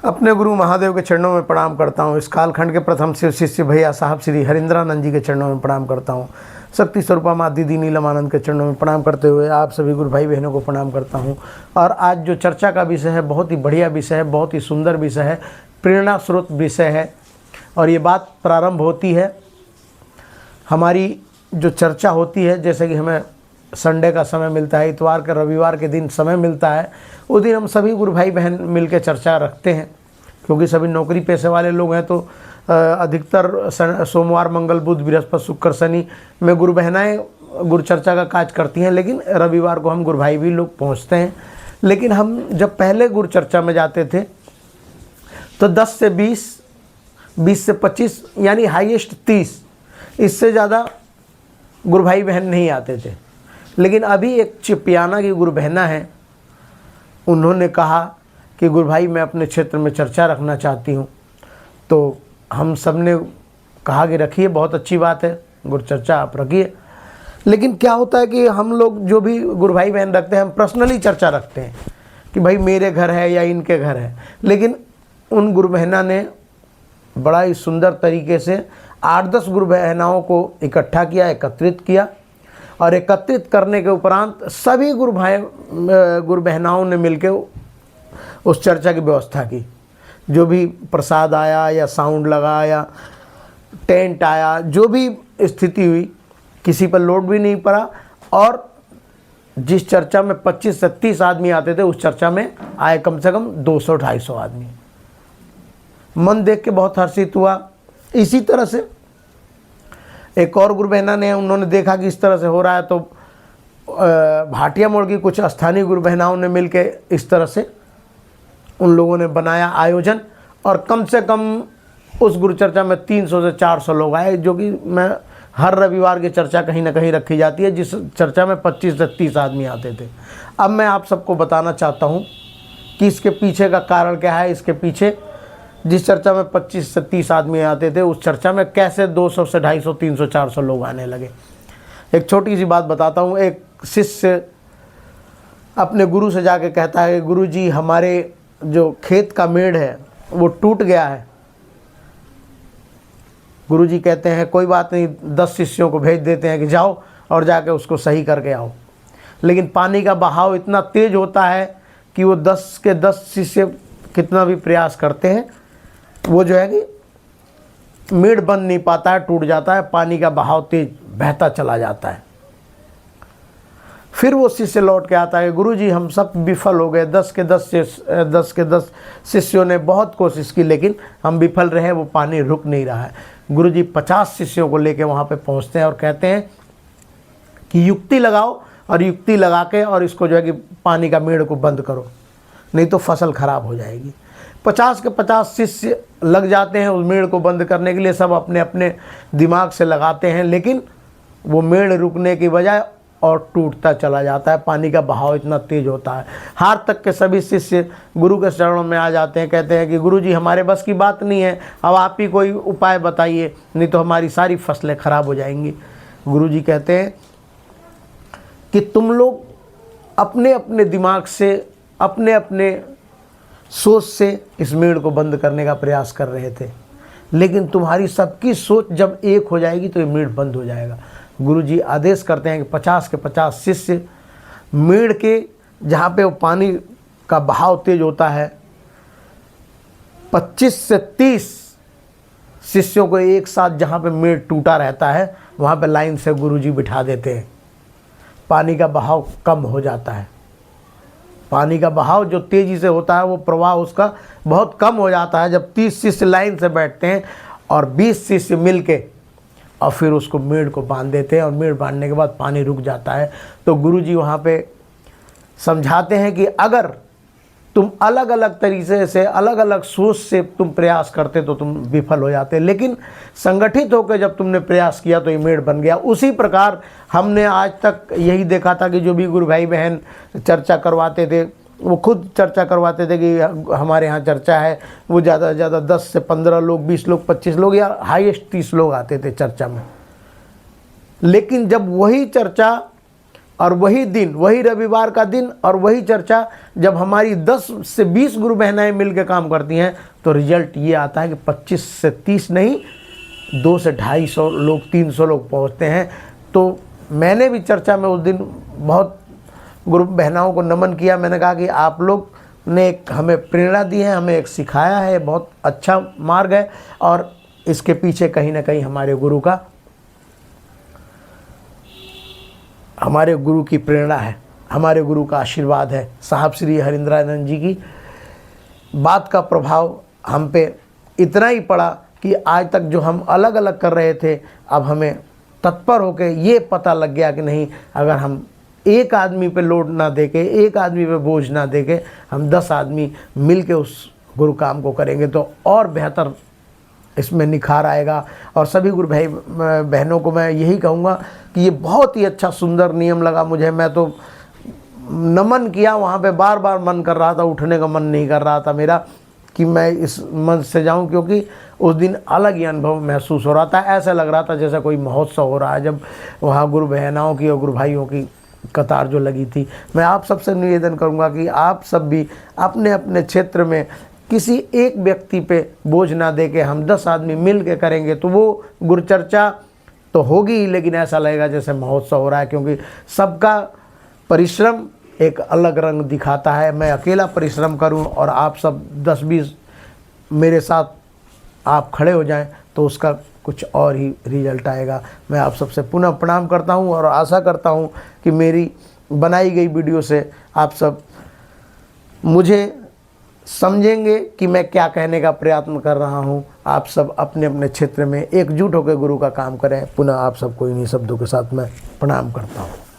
अपने गुरु महादेव के चरणों में प्रणाम करता हूँ। इस कालखंड के प्रथम शिव शिष्य भैया साहब श्री हरिंद्रानंद जी के चरणों में प्रणाम करता हूँ। शक्ति स्वरूपा माँ दीदी नीलमानंद के चरणों में प्रणाम करते हुए आप सभी गुरु भाई बहनों को प्रणाम करता हूँ। और आज जो चर्चा का विषय है बहुत ही बढ़िया विषय है, बहुत ही सुंदर विषय है, प्रेरणा स्रोत विषय है। और ये बात प्रारंभ होती है, हमारी जो चर्चा होती है, जैसे कि हमें संडे का समय मिलता है, इतवार का रविवार के दिन समय मिलता है, उस दिन हम सभी गुरु भाई बहन मिलकर चर्चा रखते हैं। क्योंकि सभी नौकरी पेशे वाले लोग हैं तो अधिकतर सोमवार मंगल बुध बृहस्पति शुक्र शनि में गुरु बहनाएँ गुरु चर्चा का काज करती हैं, लेकिन रविवार को हम गुरु भाई भी लोग पहुंचते हैं। लेकिन हम जब पहले गुरु चर्चा में जाते थे तो 10 से 20, 20 से 25 यानी हाईएस्ट 30, इससे ज़्यादा गुरु भाई बहन नहीं आते थे। लेकिन अभी एक चिपियाना की गुरु बहना है, उन्होंने कहा कि गुरु भाई मैं अपने क्षेत्र में चर्चा रखना चाहती हूँ। तो हम सब ने कहा कि रखिए, बहुत अच्छी बात है, गुरु चर्चा आप रखिए। लेकिन क्या होता है कि हम लोग जो भी गुरु भाई बहन रखते हैं, हम पर्सनली चर्चा रखते हैं कि भाई मेरे घर है या इनके घर है। लेकिन उन गुरु बहना ने बड़ा ही सुंदर तरीके से 8-10 गुरु बहनाओं को इकट्ठा किया, एकत्रित किया। और एकत्रित करने के उपरांत सभी गुरु बहनाओं ने मिलकर उस चर्चा की व्यवस्था की। जो भी प्रसाद आया या साउंड लगा या टेंट आया, जो भी स्थिति हुई, किसी पर लोड भी नहीं पड़ा। और जिस चर्चा में 25 से 30 आदमी आते थे, उस चर्चा में आए कम से कम 200-250 आदमी। मन देख के बहुत हर्षित हुआ। इसी तरह से एक और गुरु बहना ने, उन्होंने देखा कि इस तरह से हो रहा है, तो भाटिया मोड़ की कुछ स्थानीय गुरु बहनाओं ने मिलकर इस तरह से उन लोगों ने बनाया आयोजन। और कम से कम उस गुरु चर्चा में 300 से 400 लोग आए, जो कि मैं हर रविवार की चर्चा कहीं ना कहीं रखी जाती है, जिस चर्चा में 25 से 30 आदमी आते थे। अब मैं आप सबको बताना चाहता हूँ कि इसके पीछे का कारण क्या है। इसके पीछे जिस चर्चा में 25 से 30 आदमी आते थे, उस चर्चा में कैसे 200 से 250, 300, 400 लोग आने लगे। एक छोटी सी बात बताता हूँ। एक शिष्य अपने गुरु से जाके कहता है कि गुरु जी हमारे जो खेत का मेढ़ है वो टूट गया है। गुरु जी कहते हैं कोई बात नहीं, 10 शिष्यों को भेज देते हैं कि जाओ और जाके उसको सही करके आओ। लेकिन पानी का बहाव इतना तेज होता है कि वो 10 के 10 शिष्य कितना भी प्रयास करते हैं, वो जो है कि मेढ़ बन नहीं पाता है, टूट जाता है, पानी का बहाव तेज बहता चला जाता है। फिर वो शिष्य लौट के आता है, गुरुजी हम सब विफल हो गए, 10 के 10 शिष्यों ने बहुत कोशिश की, लेकिन हम विफल रहे, वो पानी रुक नहीं रहा है। गुरुजी 50 शिष्यों को लेके वहाँ पे पहुँचते हैं और कहते हैं कि युक्ति लगाओ, और युक्ति लगा के और इसको जो है कि पानी का मेढ़ को बंद करो, नहीं तो फसल खराब हो जाएगी। 50 के 50 शिष्य लग जाते हैं उस मेढ़ को बंद करने के लिए, सब अपने अपने दिमाग से लगाते हैं, लेकिन वो मेढ़ रुकने की बजाय और टूटता चला जाता है। पानी का बहाव इतना तेज होता है। हार तक के सभी शिष्य गुरु के चरणों में आ जाते हैं, कहते हैं कि गुरुजी हमारे बस की बात नहीं है, अब आप ही कोई उपाय बताइए, नहीं तो हमारी सारी फसलें खराब हो जाएंगी। गुरुजी कहते हैं कि तुम लोग अपने अपने दिमाग से, अपने अपने सोच से इस मेढ़ को बंद करने का प्रयास कर रहे थे, लेकिन तुम्हारी सबकी सोच जब एक हो जाएगी तो ये मेढ़ बंद हो जाएगा। गुरुजी आदेश करते हैं कि 50 के 50 शिष्य मेढ़ के, जहाँ पे वो पानी का बहाव तेज होता है, 25 से 30 शिष्यों को एक साथ जहाँ पे मेढ़ टूटा रहता है, वहाँ पे लाइन से गुरुजी बिठा देते हैं। पानी का बहाव कम हो जाता है। पानी का बहाव जो तेज़ी से होता है, वो प्रवाह उसका बहुत कम हो जाता है जब 30 शिष्य लाइन से बैठते हैं और 20 शिष्य मिल के और फिर उसको मेढ़ को बांध देते हैं, और मेढ़ बांधने के बाद पानी रुक जाता है। तो गुरुजी वहाँ पे समझाते हैं कि अगर तुम अलग अलग तरीके से, अलग अलग सोच से तुम प्रयास करते तो तुम विफल हो जाते, लेकिन संगठित होकर जब तुमने प्रयास किया तो ये मेढ़ बन गया। उसी प्रकार हमने आज तक यही देखा था कि जो भी गुरु भाई बहन चर्चा करवाते थे, वो खुद चर्चा करवाते थे कि हमारे यहाँ चर्चा है, वो ज़्यादा से ज़्यादा 10 से 15 लोग, 20 लोग, 25 लोग या हाईएस्ट 30 लोग आते थे चर्चा में। लेकिन जब वही चर्चा और वही दिन, वही रविवार का दिन और वही चर्चा जब हमारी 10 से 20 गुरु बहनाएं मिल के काम करती हैं तो रिजल्ट ये आता है कि 25 से 30 नहीं, 200 से 250 लोग, 300 लोग पहुंचते हैं। तो मैंने भी चर्चा में उस दिन बहुत गुरु बहनाओं को नमन किया। मैंने कहा कि आप लोग ने एक हमें प्रेरणा दी है, हमें एक सिखाया है, बहुत अच्छा मार्ग है और इसके पीछे कहीं ना कहीं हमारे गुरु की प्रेरणा है, हमारे गुरु का आशीर्वाद है। साहब श्री हरिंद्रानंद जी की बात का प्रभाव हम पे इतना ही पड़ा कि आज तक जो हम अलग अलग कर रहे थे, अब हमें तत्पर होकर ये पता लग गया कि नहीं, अगर हम एक आदमी पे लोड ना देके, एक आदमी पे बोझ ना देके, हम 10 आदमी मिल के उस गुरु काम को करेंगे तो और बेहतर इसमें निखार आएगा। और सभी गुरु भाई बहनों को मैं यही कहूँगा कि ये बहुत ही अच्छा सुंदर नियम लगा मुझे। मैं तो नमन किया, वहाँ पे बार बार मन कर रहा था, उठने का मन नहीं कर रहा था मेरा कि मैं इस मंच से जाऊं, क्योंकि उस दिन अलग ही अनुभव महसूस हो रहा था। ऐसा लग रहा था जैसे कोई महोत्सव हो रहा है, जब वहाँ गुरु बहनाओं की और गुरु भाइयों की कतार जो लगी थी। मैं आप सबसे निवेदन करूँगा कि आप सब भी अपने अपने क्षेत्र में किसी एक व्यक्ति पे बोझ ना दे के हम 10 आदमी मिल के करेंगे तो वो गुरुचर्चा तो होगी ही, लेकिन ऐसा लगेगा जैसे महोत्सव हो रहा है, क्योंकि सबका परिश्रम एक अलग रंग दिखाता है। मैं अकेला परिश्रम करूं और आप सब 10-20 मेरे साथ आप खड़े हो जाएं तो उसका कुछ और ही रिजल्ट आएगा। मैं आप सबसे पुनः प्रणाम करता हूं और आशा करता हूं कि मेरी बनाई गई वीडियो से आप सब मुझे समझेंगे कि मैं क्या कहने का प्रयत्न कर रहा हूं। आप सब अपने अपने क्षेत्र में एकजुट होकर गुरु का काम करें। पुनः आप सबको इन्हीं शब्दों के साथ मैं प्रणाम करता हूं।